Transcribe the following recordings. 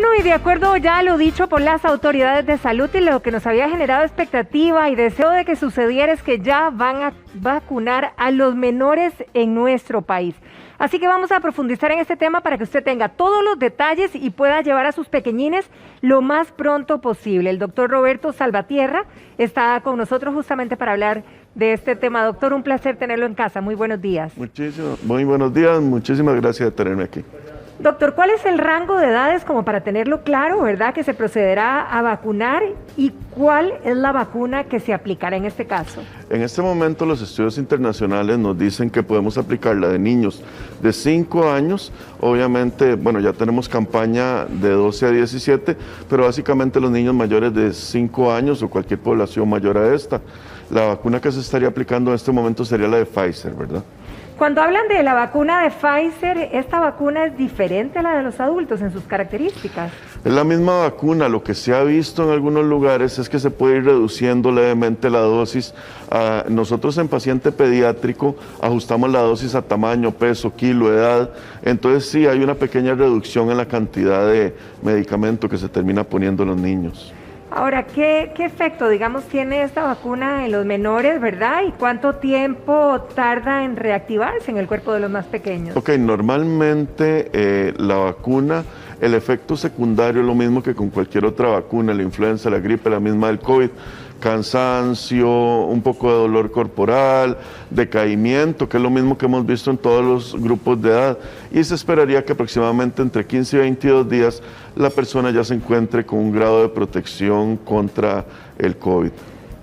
Bueno, y de acuerdo ya a lo dicho por las autoridades de salud y lo que nos había generado expectativa y deseo de que sucediera es que ya van a vacunar a los menores en nuestro país. Así que vamos a profundizar en este tema para que usted tenga todos los detalles y pueda llevar a sus pequeñines lo más pronto posible. El doctor Roberto Salvatierra está con nosotros justamente para hablar de este tema. Doctor, un placer tenerlo en casa. Muy buenos días. Muy buenos días. Muchísimas gracias de tenerme aquí. Doctor, ¿cuál es el rango de edades como para tenerlo claro, verdad, que se procederá a vacunar y cuál es la vacuna que se aplicará en este caso? En este momento los estudios internacionales nos dicen que podemos aplicarla de niños de 5 años, obviamente, bueno, ya tenemos campaña de 12 a 17, pero básicamente los niños mayores de 5 años o cualquier población mayor a esta. La vacuna que se estaría aplicando en este momento sería la de Pfizer, ¿verdad? Cuando hablan de la vacuna de Pfizer, ¿esta vacuna es diferente a la de los adultos en sus características? Es la misma vacuna, lo que se ha visto en algunos lugares es que se puede ir reduciendo levemente la dosis. Nosotros en paciente pediátrico ajustamos la dosis a tamaño, peso, kilo, edad, entonces sí hay una pequeña reducción en la cantidad de medicamento que se termina poniendo en los niños. Ahora, ¿qué efecto, digamos, tiene esta vacuna en los menores, verdad? ¿Y cuánto tiempo tarda en reactivarse en el cuerpo de los más pequeños? Ok, normalmente la vacuna, el efecto secundario es lo mismo que con cualquier otra vacuna, la influenza, la gripe, la misma del COVID. Cansancio, un poco de dolor corporal, decaimiento, que es lo mismo que hemos visto en todos los grupos de edad, y se esperaría que aproximadamente entre 15 y 22 días la persona ya se encuentre con un grado de protección contra el COVID.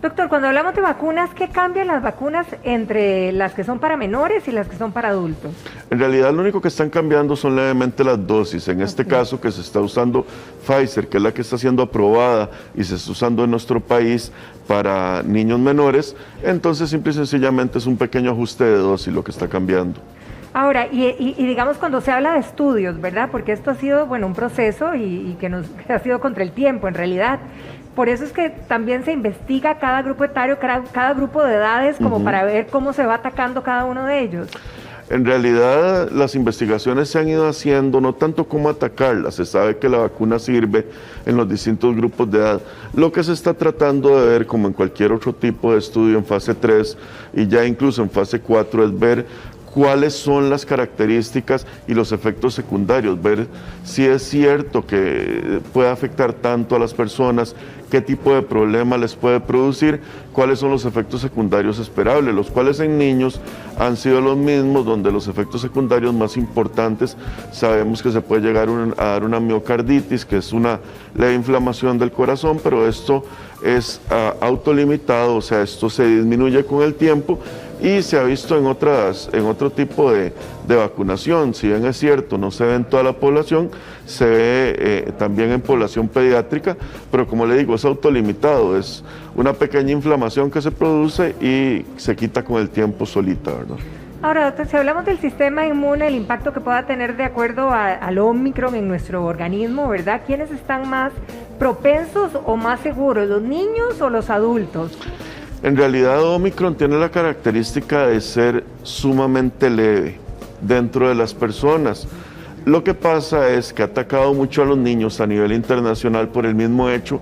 Doctor, cuando hablamos de vacunas, ¿qué cambian las vacunas entre las que son para menores y las que son para adultos? En realidad lo único que están cambiando son levemente las dosis. En este caso que se está usando Pfizer, que es la que está siendo aprobada y se está usando en nuestro país para niños menores, entonces simple y sencillamente es un pequeño ajuste de dosis lo que está cambiando. Ahora, y digamos cuando se habla de estudios, ¿verdad? Porque esto ha sido, bueno, un proceso y que ha sido contra el tiempo en realidad. Por eso es que también se investiga cada grupo etario, cada grupo de edades, como para ver cómo se va atacando cada uno de ellos. En realidad las investigaciones se han ido haciendo no tanto cómo atacarlas, se sabe que la vacuna sirve en los distintos grupos de edad. Lo que se está tratando de ver, como en cualquier otro tipo de estudio en fase 3 y ya incluso en fase 4, es ver cuáles son las características y los efectos secundarios, ver si es cierto que puede afectar tanto a las personas, qué tipo de problema les puede producir, cuáles son los efectos secundarios esperables, los cuales en niños han sido los mismos, donde los efectos secundarios más importantes sabemos que se puede llegar a dar una miocarditis, que es una leve inflamación del corazón, pero esto es autolimitado, o sea, esto se disminuye con el tiempo y se ha visto en otro tipo de vacunación. Si bien es cierto, no se ve en toda la población, se ve también en población pediátrica, pero como le digo, es autolimitado, es una pequeña inflamación que se produce y se quita con el tiempo solita, ¿verdad? Ahora, doctor, si hablamos del sistema inmune, el impacto que pueda tener de acuerdo al Omicron en nuestro organismo, ¿verdad? ¿Quiénes están más propensos o más seguros, los niños o los adultos? En realidad Omicron tiene la característica de ser sumamente leve dentro de las personas. Lo que pasa es que ha atacado mucho a los niños a nivel internacional por el mismo hecho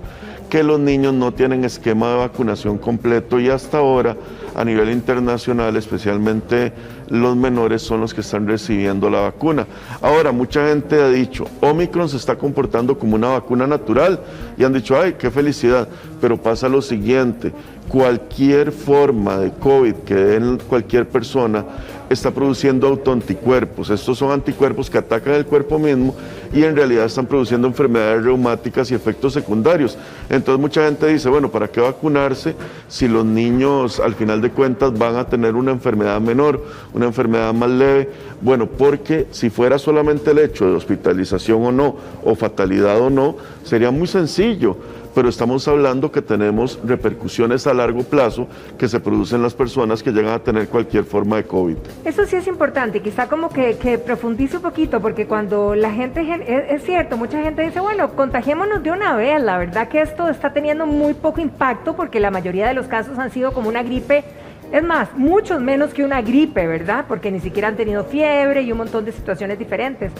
que los niños no tienen esquema de vacunación completo y hasta ahora a nivel internacional, especialmente los menores, son los que están recibiendo la vacuna. Ahora, mucha gente ha dicho, Omicron se está comportando como una vacuna natural y han dicho, ay, qué felicidad, pero pasa lo siguiente, cualquier forma de COVID que dé en cualquier persona está produciendo autoanticuerpos. Estos son anticuerpos que atacan el cuerpo mismo y en realidad están produciendo enfermedades reumáticas y efectos secundarios. Entonces mucha gente dice, bueno, ¿para qué vacunarse si los niños al final de cuentas van a tener una enfermedad menor, una enfermedad más leve? Bueno, porque si fuera solamente el hecho de hospitalización o no, o fatalidad o no, sería muy sencillo. Pero estamos hablando que tenemos repercusiones a largo plazo que se producen en las personas que llegan a tener cualquier forma de COVID. Eso sí es importante, quizá como que profundice un poquito, porque cuando la gente, es cierto, mucha gente dice, bueno, contagiémonos de una vez, la verdad que esto está teniendo muy poco impacto porque la mayoría de los casos han sido como una gripe, es más, muchos menos que una gripe, ¿verdad? Porque ni siquiera han tenido fiebre y un montón de situaciones diferentes.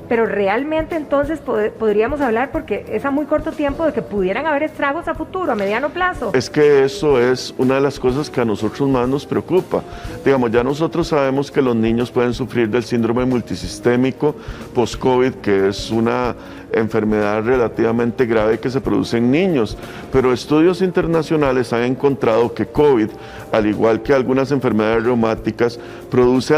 pero realmente entonces podríamos hablar, porque es a muy corto tiempo, de que pudieran haber estragos a futuro, a mediano plazo. Es que eso es una de las cosas que a nosotros más nos preocupa. Digamos, ya nosotros sabemos que los niños pueden sufrir del síndrome multisistémico post-COVID, que es una enfermedad relativamente grave que se produce en niños, pero estudios internacionales han encontrado que COVID, al igual que algunas enfermedades reumáticas, produce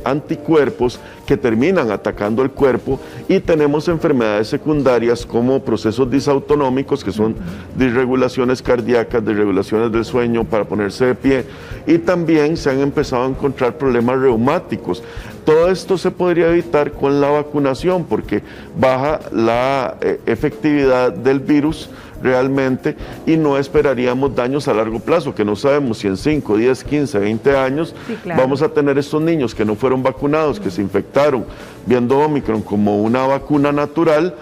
anticuerpos que terminan atacando el cuerpo, y tenemos enfermedades secundarias como procesos disautonómicos, que son disregulaciones cardíacas, disregulaciones del sueño para ponerse de pie, y también se han empezado a encontrar problemas reumáticos. Todo esto se podría evitar con la vacunación, porque baja la efectividad del virus realmente, y no esperaríamos daños a largo plazo, que no sabemos si en 5, 10, 15, 20 años vamos a tener estos niños que no fueron vacunados, que se infectaron viendo Omicron como una vacuna natural,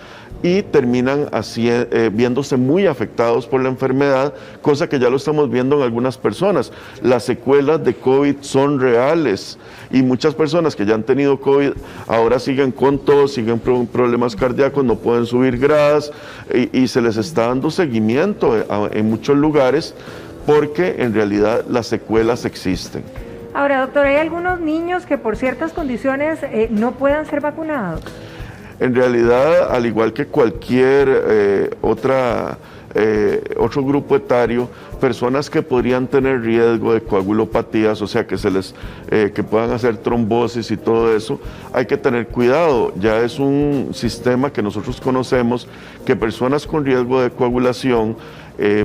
y terminan así, viéndose muy afectados por la enfermedad, cosa que ya lo estamos viendo en algunas personas. Las secuelas de COVID son reales, y muchas personas que ya han tenido COVID ahora siguen con tos, siguen problemas cardíacos, no pueden subir gradas, y se les está dando seguimiento en muchos lugares, porque en realidad las secuelas existen. Ahora, doctor, ¿hay algunos niños que por ciertas condiciones no puedan ser vacunados? En realidad, al igual que cualquier otro grupo etario, personas que podrían tener riesgo de coagulopatías, o sea, que puedan hacer trombosis y todo eso, hay que tener cuidado. Ya es un sistema que nosotros conocemos, que personas con riesgo de coagulación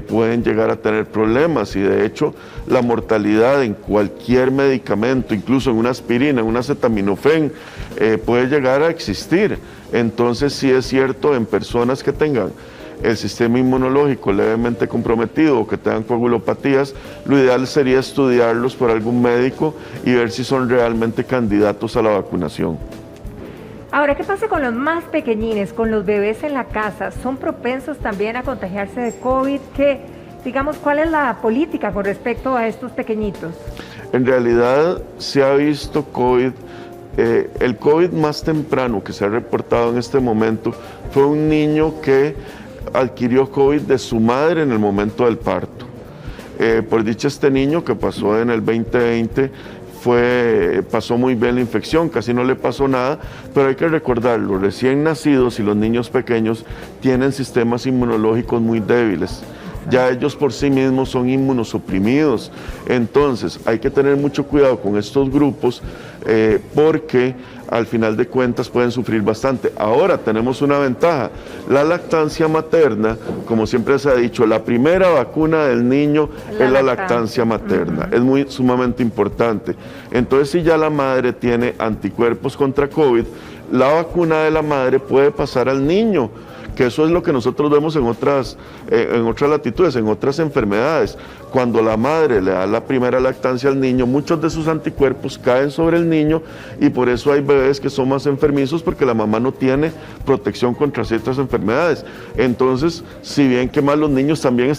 pueden llegar a tener problemas, y de hecho la mortalidad en cualquier medicamento, incluso en una aspirina, en un acetaminofén, puede llegar a existir. Entonces sí es cierto, en personas que tengan el sistema inmunológico levemente comprometido o que tengan coagulopatías, lo ideal sería estudiarlos por algún médico y ver si son realmente candidatos a la vacunación. Ahora, ¿qué pasa con los más pequeñines, con los bebés en la casa? ¿Son propensos también a contagiarse de COVID? ¿Cuál es la política con respecto a estos pequeñitos? En realidad se ha visto COVID. El COVID más temprano que se ha reportado en este momento fue un niño que adquirió COVID de su madre en el momento del parto. Por dicha, este niño, que pasó en el 2020, pasó muy bien la infección, casi no le pasó nada, pero hay que recordar, los recién nacidos y los niños pequeños tienen sistemas inmunológicos muy débiles. Ya ellos por sí mismos son inmunosuprimidos. Entonces hay que tener mucho cuidado con estos grupos, porque al final de cuentas pueden sufrir bastante. Ahora tenemos una ventaja: la lactancia materna, como siempre se ha dicho, la primera vacuna del niño es la lactancia materna. Es sumamente importante. Entonces, si ya la madre tiene anticuerpos contra COVID, la vacuna de la madre puede pasar al niño, que eso es lo que nosotros vemos en otras latitudes, en otras enfermedades. Cuando la madre le da la primera lactancia al niño, muchos de sus anticuerpos caen sobre el niño, y por eso hay bebés que son más enfermizos, porque la mamá no tiene protección contra ciertas enfermedades. Entonces, si bien que más, los niños también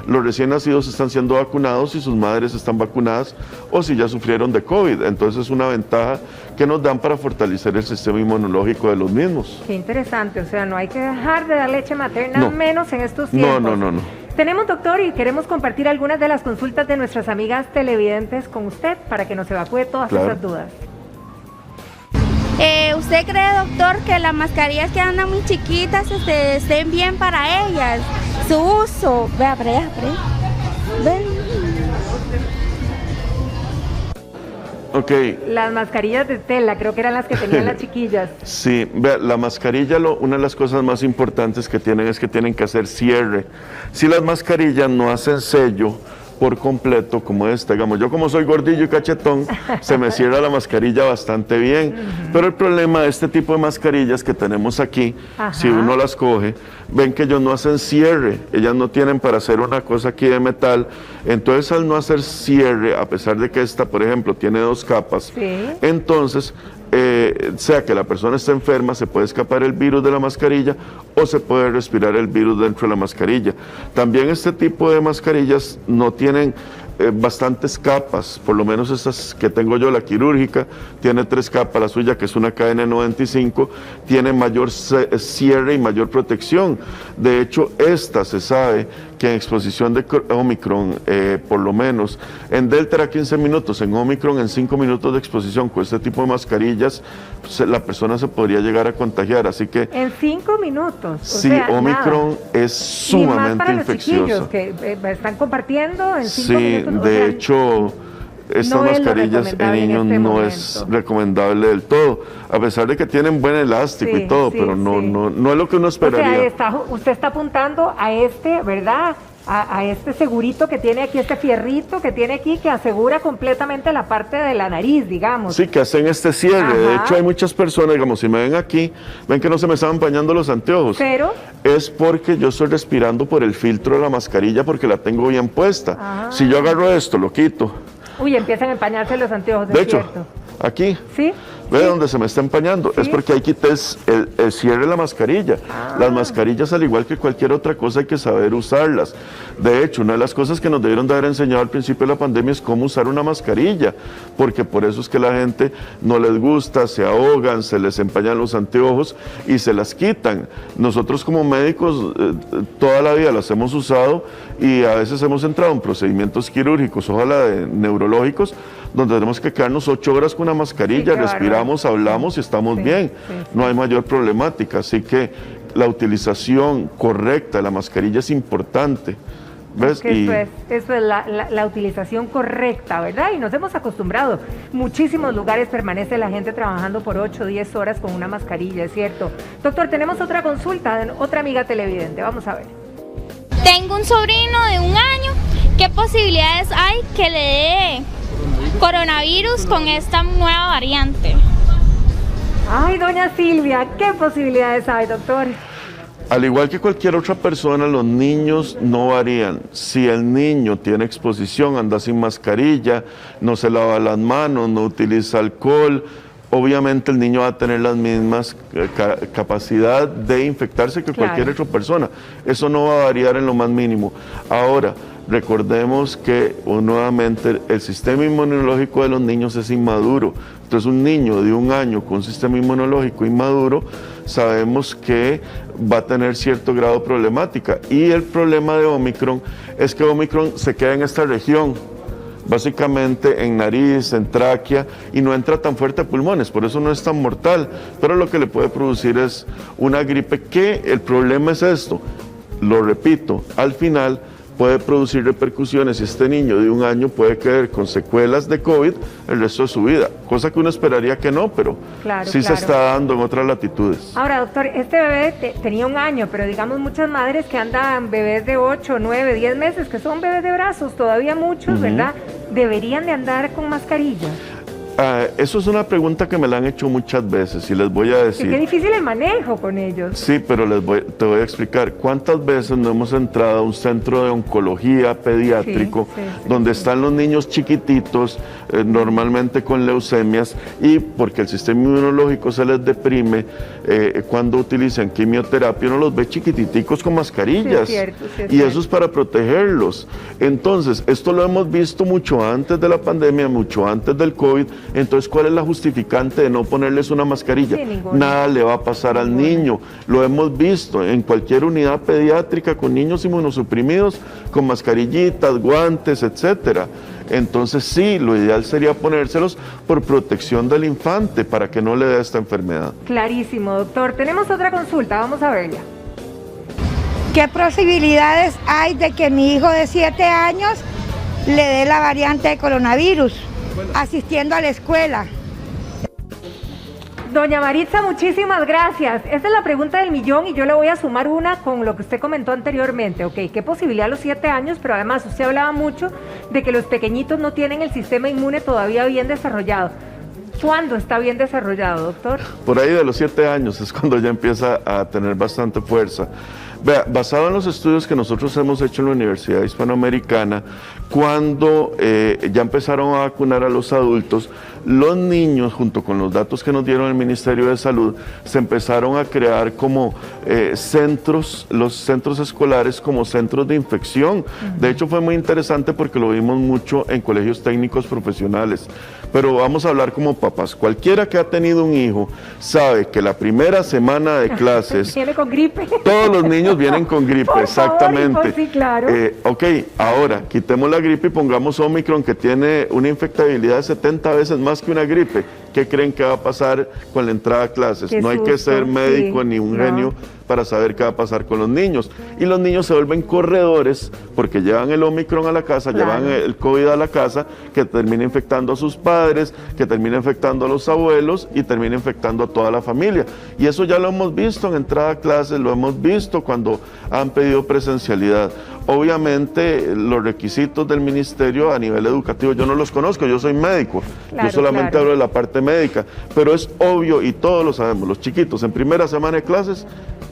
los recién nacidos están siendo vacunados si sus madres están vacunadas o si ya sufrieron de COVID. Entonces es una ventaja que nos dan para fortalecer el sistema inmunológico de los mismos. Qué interesante, o sea, no hay que dejar de dar leche materna, menos en estos tiempos. No. Tenemos, doctor, y queremos compartir algunas de las consultas de nuestras amigas televidentes con usted para que nos evacúe todas esas dudas. ¿Usted cree, doctor, que las mascarillas que andan muy chiquitas estén bien para ellas? Su uso. Vea, Ven. Okay. Las mascarillas de tela, creo que eran las que tenían las chiquillas. Sí, vea, la mascarilla, una de las cosas más importantes que tienen es que tienen que hacer cierre. Si las mascarillas no hacen sello por completo, como esta, digamos, yo como soy gordillo y cachetón, se me cierra la mascarilla bastante bien, pero el problema de este tipo de mascarillas que tenemos aquí, si uno las coge, ven que ellos no hacen cierre, ellas no tienen para hacer una cosa aquí de metal. Entonces, al no hacer cierre, a pesar de que esta, por ejemplo, tiene 2 capas, entonces, sea que la persona esté enferma, se puede escapar el virus de la mascarilla o se puede respirar el virus dentro de la mascarilla. También este tipo de mascarillas no tienen bastantes capas, por lo menos estas que tengo yo, la quirúrgica, tiene 3 capas, la suya que es una KN95, tiene mayor cierre y mayor protección. De hecho, esta se sabe que en exposición de Omicron, por lo menos, en Delta era 15 minutos, en Omicron en 5 minutos de exposición con este tipo de mascarillas, la persona se podría llegar a contagiar, así que... En 5 minutos. Sí, Omicron nada. Es sumamente infecciosa. Que están compartiendo en 5 minutos. Sí, de hecho, estas mascarillas en niños no es recomendable del todo, a pesar de que tienen buen elástico y todo, pero no es lo que uno esperaría. O sea, usted está apuntando a este, ¿verdad?, a este segurito que tiene aquí, este fierrito que tiene aquí, que asegura completamente la parte de la nariz, digamos. Sí, que hacen este cierre. Ajá. De hecho, hay muchas personas, digamos, si me ven aquí, ven que no se me están empañando los anteojos. Pero es porque yo estoy respirando por el filtro de la mascarilla porque la tengo bien puesta. Ah. Si yo agarro esto, lo quito. Uy, empiezan a empañarse los anteojos, de hecho, aquí. ¿Sí? ¿Ve dónde se me está empañando? ¿Sí? Es porque ahí quité el cierre de la mascarilla. Ah. Las mascarillas, al igual que cualquier otra cosa, hay que saber usarlas. De hecho, una de las cosas que nos debieron de haber enseñado al principio de la pandemia es cómo usar una mascarilla, porque por eso es que la gente no les gusta, se ahogan, se les empañan los anteojos y se las quitan. Nosotros como médicos toda la vida las hemos usado y a veces hemos entrado en procedimientos quirúrgicos, ojalá de neurológicos, donde tenemos que quedarnos 8 horas con una mascarilla, sí, respiramos, hablamos y estamos bien, no hay mayor problemática, así que la utilización correcta de la mascarilla es importante. ¿Ves? Eso es la utilización correcta, ¿verdad? Y nos hemos acostumbrado. Muchísimos lugares permanece la gente trabajando por 8 o 10 horas con una mascarilla, es cierto. Doctor, tenemos otra consulta de otra amiga televidente, vamos a ver. Tengo un sobrino de 1 año, ¿qué posibilidades hay que le dé coronavirus con esta nueva variante? Ay, doña Silvia, ¿qué posibilidades hay, doctor? Al igual que cualquier otra persona, los niños no varían. Si el niño tiene exposición, anda sin mascarilla, no se lava las manos, no utiliza alcohol, obviamente el niño va a tener las mismas capacidad de infectarse que cualquier otra persona. Eso no va a variar en lo más mínimo. Ahora, recordemos que nuevamente el sistema inmunológico de los niños es inmaduro. Entonces un niño de 1 año con un sistema inmunológico inmaduro, sabemos que va a tener cierto grado de problemática. Y el problema de Omicron es que Omicron se queda en esta región, básicamente en nariz, en tráquea, y no entra tan fuerte a pulmones, por eso no es tan mortal, pero lo que le puede producir es una gripe que el problema es esto, lo repito, al final puede producir repercusiones y este niño de 1 año puede quedar con secuelas de COVID el resto de su vida, cosa que uno esperaría que no, pero sí se está dando en otras latitudes. Ahora, doctor, este bebé tenía 1 año, pero digamos muchas madres que andan bebés de 8, 9, 10 meses, que son bebés de brazos, todavía muchos, ¿verdad? ¿Deberían de andar con mascarilla? Eso es una pregunta que me la han hecho muchas veces y les voy a decir. Qué difícil el manejo con ellos. Sí, pero te voy a explicar. ¿Cuántas veces no hemos entrado a un centro de oncología pediátrico donde están los niños chiquititos, normalmente con leucemias, y porque el sistema inmunológico se les deprime, cuando utilizan quimioterapia uno los ve chiquititicos con mascarillas? Sí, es cierto. Eso es para protegerlos. Entonces, esto lo hemos visto mucho antes de la pandemia, mucho antes del COVID. Entonces, ¿cuál es la justificante de no ponerles una mascarilla? Nada le va a pasar al niño. Lo hemos visto en cualquier unidad pediátrica con niños inmunosuprimidos, con mascarillitas, guantes, etcétera. Entonces, sí, lo ideal sería ponérselos por protección del infante para que no le dé esta enfermedad. Clarísimo, doctor. Tenemos otra consulta, vamos a verla. ¿Qué posibilidades hay de que mi hijo de 7 años le dé la variante de coronavirus asistiendo a la escuela? Doña Maritza, muchísimas gracias. Esa es la pregunta del millón y yo le voy a sumar una con lo que usted comentó anteriormente. Ok, ¿qué posibilidad a los 7 años? Pero además usted hablaba mucho de que los pequeñitos no tienen el sistema inmune todavía bien desarrollado. ¿Cuándo está bien desarrollado, doctor? Por ahí de los 7 años es cuando ya empieza a tener bastante fuerza. Vea, basado en los estudios que nosotros hemos hecho en la Universidad Hispanoamericana, cuando ya empezaron a vacunar a los adultos, los niños, junto con los datos que nos dieron el Ministerio de Salud, se empezaron a crear como centros, los centros escolares como centros de infección. De hecho, fue muy interesante porque lo vimos mucho en colegios técnicos profesionales. Pero vamos a hablar como papás. Cualquiera que ha tenido un hijo sabe que la primera semana de clases... Viene con gripe. Todos los niños vienen con gripe, Por exactamente. favor, sí, claro. Ok, ahora quitemos la gripe y pongamos Omicron, que tiene una infectabilidad de 70 veces más que una gripe. ¿Qué creen que va a pasar con la entrada a clases? Qué No hay que susto, ser médico sí, ni un no. genio para saber qué va a pasar con los niños. Y los niños se vuelven corredores porque llevan el Omicron a la casa, Claro. llevan el COVID a la casa, que termina infectando a sus padres, que termina infectando a los abuelos y termina infectando a toda la familia. Y eso ya lo hemos visto en entrada a clases, lo hemos visto cuando han pedido presencialidad. Obviamente los requisitos del ministerio a nivel educativo yo no los conozco, yo soy médico, Claro, yo solamente claro. hablo de la parte médica, pero es obvio y todos lo sabemos, los chiquitos en primera semana de clases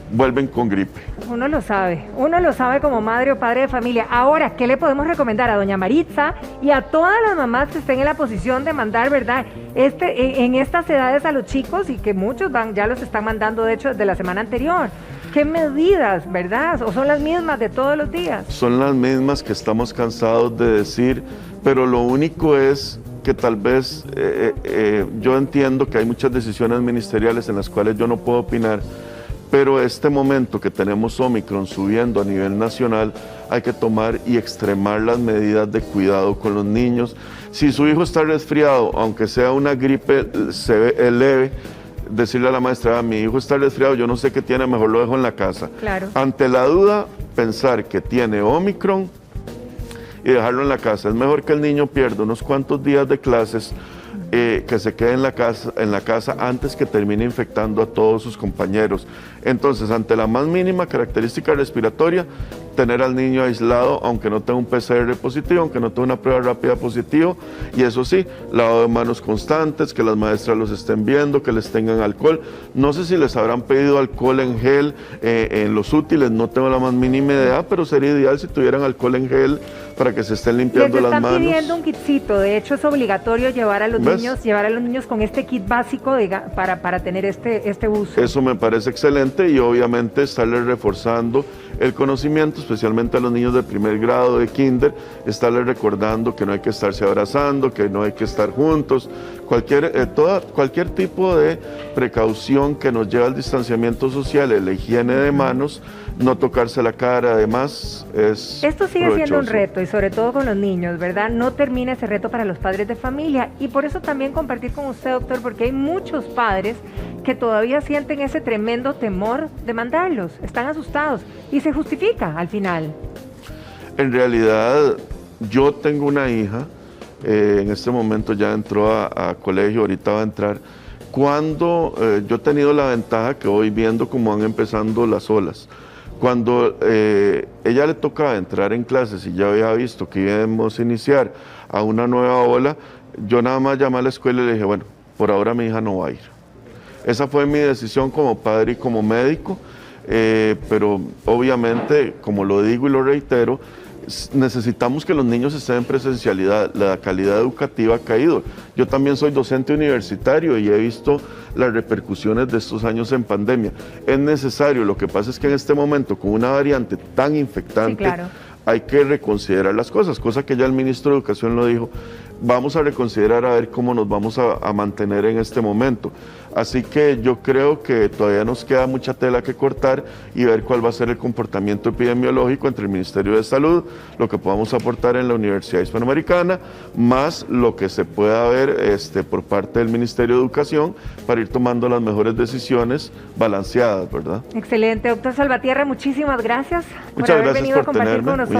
vuelven con gripe. Uno lo sabe como madre o padre de familia. Ahora, ¿qué le podemos recomendar a doña Maritza y a todas las mamás que estén en la posición de mandar, verdad, en estas edades a los chicos y que muchos ya los están mandando, de hecho, desde la semana anterior? ¿Qué medidas, verdad? ¿O son las mismas de todos los días? Son las mismas que estamos cansados de decir, pero lo único es que tal vez yo entiendo que hay muchas decisiones ministeriales en las cuales yo no puedo opinar, pero este momento que tenemos Omicron subiendo a nivel nacional, hay que tomar y extremar las medidas de cuidado con los niños. Si su hijo está resfriado, aunque sea una gripe leve, decirle a la maestra, mi hijo está resfriado, yo no sé qué tiene, mejor lo dejo en la casa. Claro. Ante la duda, pensar que tiene Omicron y dejarlo en la casa. Es mejor que el niño pierda unos cuantos días de clases, que se quede en la casa antes que termine infectando a todos sus compañeros. Entonces, ante la más mínima característica respiratoria, tener al niño aislado, aunque no tenga un PCR positivo, aunque no tenga una prueba rápida positivo, y eso sí, lavado de manos constantes, que las maestras los estén viendo, que les tengan alcohol. No sé si les habrán pedido alcohol en gel en los útiles, no tengo la más mínima idea, pero sería ideal si tuvieran alcohol en gel para que se estén limpiando las manos. Les están pidiendo un kitcito, de hecho es obligatorio llevar a los ¿Ves? niños con este kit básico para tener este uso. Eso me parece excelente y obviamente estarles reforzando el conocimiento, especialmente a los niños de primer grado, de kinder, estarles recordando que no hay que estarse abrazando, que no hay que estar juntos, cualquier tipo de precaución que nos lleve al distanciamiento social, la higiene de manos, no tocarse la cara, además es Esto sigue siendo un provechoso. reto y sobre todo con los niños, ¿verdad? No termina ese reto para los padres de familia y por eso también compartir con usted, doctor, porque hay muchos padres que todavía sienten ese tremendo temor de mandarlos, están asustados y se justifica al final. En realidad, yo tengo una hija, en este momento ya entró a colegio, ahorita va a entrar. Cuando yo he tenido la ventaja que voy viendo cómo van empezando las olas. Cuando ella le tocaba entrar en clases y ya había visto que íbamos a iniciar a una nueva ola, yo nada más llamé a la escuela y le dije, bueno, por ahora mi hija no va a ir. Esa fue mi decisión como padre y como médico, pero obviamente, como lo digo y lo reitero, necesitamos que los niños estén en presencialidad, la calidad educativa ha caído. Yo también soy docente universitario y he visto las repercusiones de estos años en pandemia. Es necesario, lo que pasa es que en este momento, con una variante tan infectante, Sí, claro, hay que reconsiderar las cosas, cosa que ya el ministro de Educación lo dijo. Vamos a reconsiderar a ver cómo nos vamos a mantener en este momento. Así que yo creo que todavía nos queda mucha tela que cortar y ver cuál va a ser el comportamiento epidemiológico entre el Ministerio de Salud, lo que podamos aportar en la Universidad Hispanoamericana, más lo que se pueda ver por parte del Ministerio de Educación para ir tomando las mejores decisiones balanceadas, ¿verdad? excelente, doctor Salvatierra, muchísimas gracias por Muchas haber gracias venido a por compartir con tenerme. nosotros.